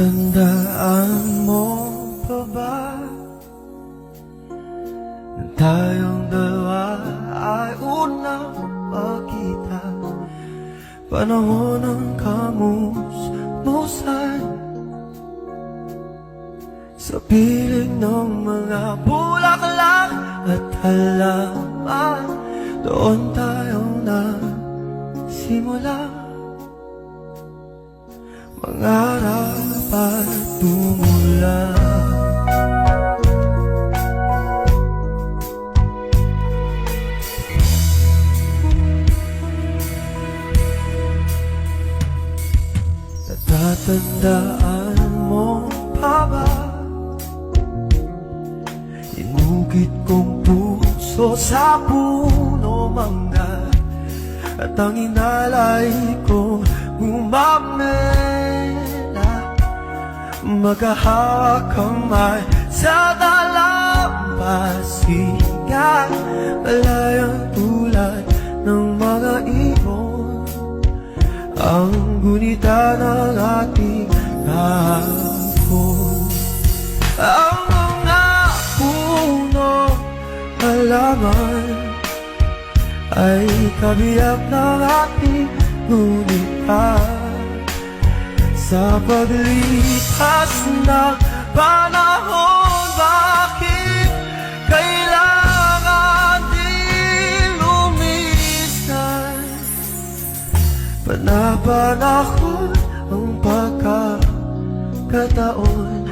Natatandaan mo pa ba na tayong dalawa ay unang magkita? Panahon ng kamusmusan sa piling ng mga bulaklak at halaman. Doon tayo nagsimula mangarap at tumula. Natatandaan mo pa ba inukit kong puso sa puno mangga, at ang inalay kong gumamela, magkahawak kamay sa dalampasigan, malayang tulad ng mga ibon, ang gunita ng ating hapon. Ang mga puno halaman ay kabiyak ng ating gunita. Sa paglipas ng panahon, bakit kailangan din lumisan? Panapanahon ang pagkakataon,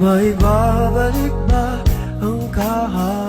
may babalik ba ang kahapon?